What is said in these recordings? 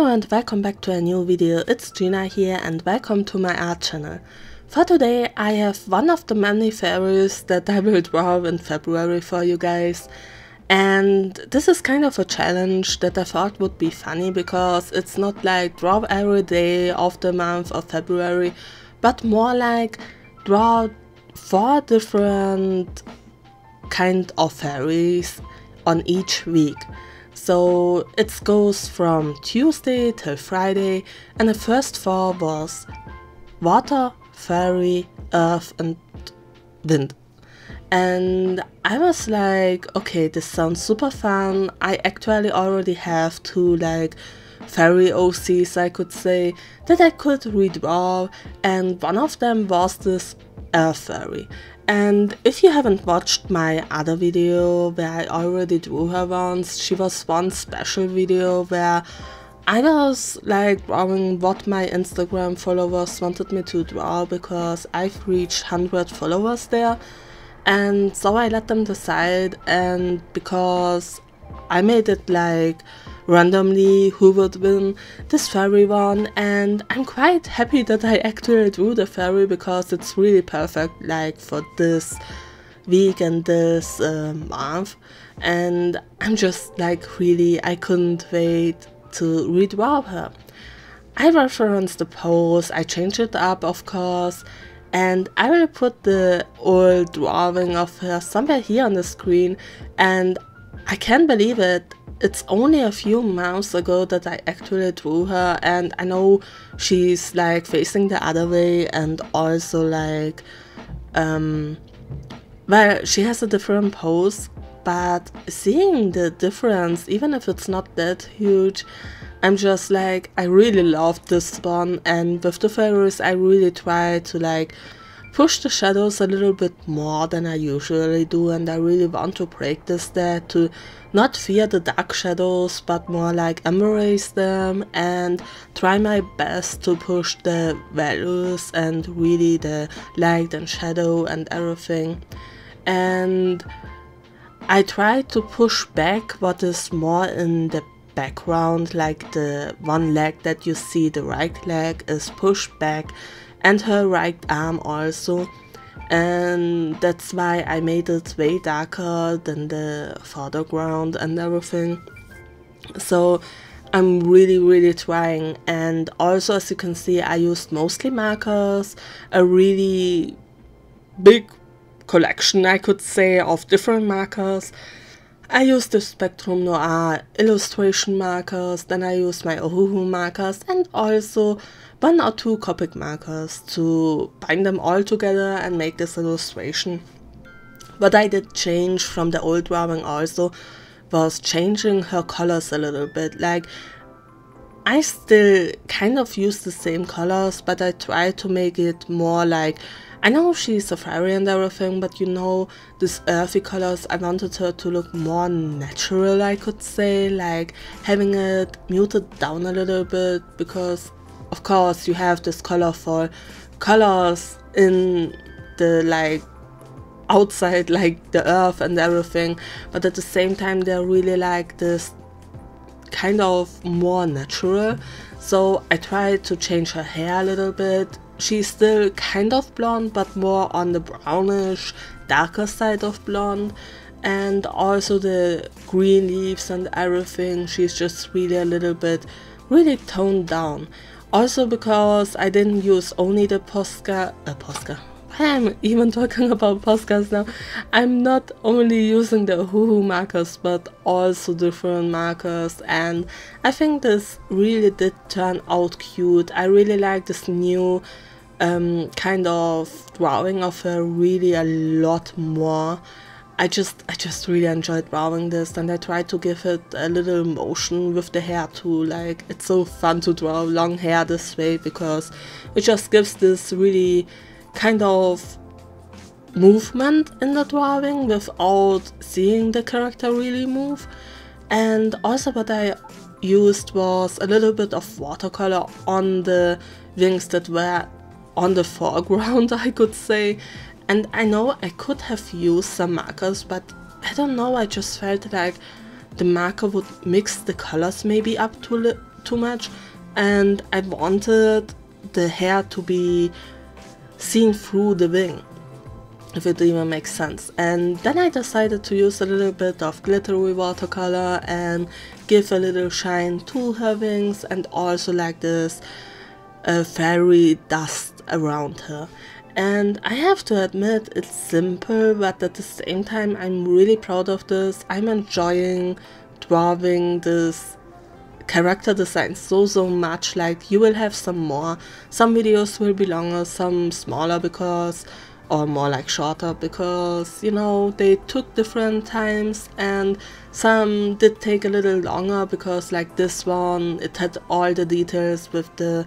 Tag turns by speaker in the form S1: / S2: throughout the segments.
S1: and welcome back to a new video. It's Gina here and welcome to my art channel. For today I have one of the many fairies that I will draw in February for you guys. And this is kind of a challenge that I thought would be funny because it's not like draw every day of the month of February, but more like draw 4 different kind of fairies on each week. So it goes from Tuesday till Friday, and the first 4 was water, fairy, earth and wind. And I was like, okay, this sounds super fun. I actually already have 2 like fairy OCs, I could say, that I could redraw, and one of them was this earth fairy. And if you haven't watched my other video where I already drew her once, she was one special video where I was like drawing what my Instagram followers wanted me to draw, because I've reached 100 followers there, and so I let them decide. And because I made it like randomly who would win this fairy one, and I'm quite happy that I actually drew the fairy because it's really perfect like for this week and this month, and I'm just like really, I couldn't wait to redraw her. I referenced the pose, I changed it up of course, and I will put the old drawing of her somewhere here on the screen. And I can't believe it, it's only a few months ago that I actually drew her, and I know she's like facing the other way, and also like well, she has a different pose, but seeing the difference, even if it's not that huge, I'm just like, I really love this one. And with the fairies I really try to like push the shadows a little bit more than I usually do, and I really want to practice that, to not fear the dark shadows but more like embrace them and try my best to push the values and really the light and shadow and everything. And I try to push back what is more in the background, like the one leg that you see, the right leg is pushed back, and her right arm also, and that's why I made it way darker than the foreground and everything. So I'm really trying. And also, as you can see, I used mostly markers, a really big collection I could say of different markers. I used the Spectrum Noir illustration markers, then I used my Ohuhu markers, and also 1 or 2 Copic markers to bind them all together and make this illustration. What I did change from the old drawing also was changing her colors a little bit. Like, I still kind of use the same colors, but I try to make it more like, I know she's a fairy and everything, but you know, these earthy colors, I wanted her to look more natural, I could say, like having it muted down a little bit, because of course you have this colorful colors in the like outside, like the earth and everything, but at the same time they're really like this kind of more natural. So I tried to change her hair a little bit. She's still kind of blonde, but more on the brownish, darker side of blonde. And also the green leaves and everything, she's just really a little bit really toned down. Also because I didn't use only the Posca. Why am I even talking about Poscas now? I'm not only using the Ohuhu markers but also different markers, and I think this really did turn out cute. I really like this new kind of drawing of her really a lot more. I just really enjoyed drawing this, and I tried to give it a little motion with the hair too. Like, it's so fun to draw long hair this way because it just gives this really kind of movement in the drawing without seeing the character really move. And also what I used was a little bit of watercolor on the wings that were on the foreground, I could say. And I know I could have used some markers, but I don't know, I just felt like the marker would mix the colors maybe up too too much, and I wanted the hair to be seen through the wing, if it even makes sense. And then I decided to use a little bit of glittery watercolor and give a little shine to her wings, and also like this fairy dust around her. And I have to admit, it's simple, but at the same time I'm really proud of this. I'm enjoying drawing this character design so much. Like, you will have some videos will be longer, some smaller, because, or more like shorter, because, you know, they took different times, and some did take a little longer because like this one, it had all the details with the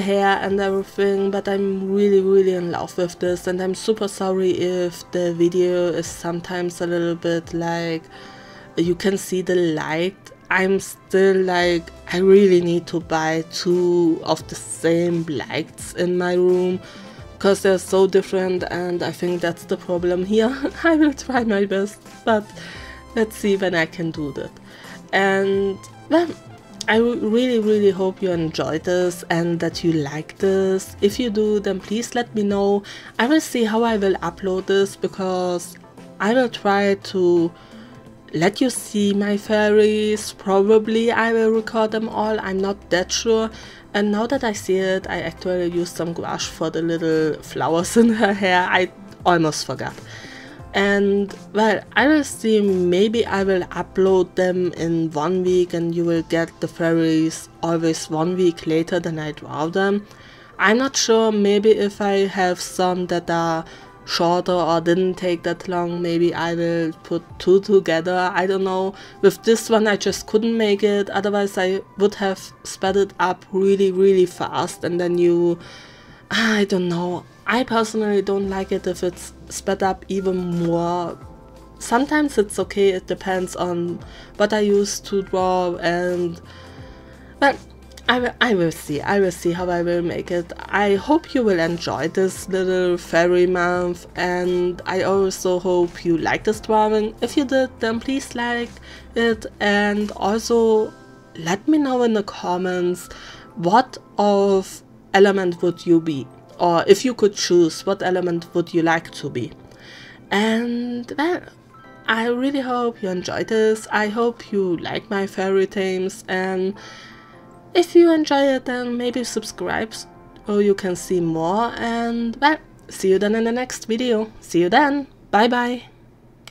S1: hair and everything. But I'm really in love with this, and I'm super sorry if the video is sometimes a little bit like you can see the light. I'm still like, I really need to buy 2 of the same lights in my room, because they're so different, and I think that's the problem here. I will try my best, but let's see when I can do that. And well, I really hope you enjoyed this and that you like this. If you do, then please let me know. I will see how I will upload this, because I will try to let you see my fairies. Probably I will record them all, I'm not that sure. And now that I see it, I actually used some gouache for the little flowers in her hair. I almost forgot. And well, I will see, maybe I will upload them in 1 week and you will get the fairies always 1 week later than I draw them. I'm not sure, maybe if I have some that are shorter or didn't take that long, maybe I will put 2 together. I don't know. With this one I just couldn't make it, otherwise I would have sped it up really fast, and then I don't know. I personally don't like it if it's sped up even more. Sometimes it's okay, it depends on what I use to draw, and but I will see how I will make it. I hope you will enjoy this little fairy month, and I also hope you like this drawing. If you did, then please like it, and also let me know in the comments what of element would you be, or if you could choose, what element would you like to be. And well, I really hope you enjoyed this. I hope you like my fairy themes, and if you enjoy it, then maybe subscribe so you can see more. And well, see you then in the next video. See you then. Bye bye.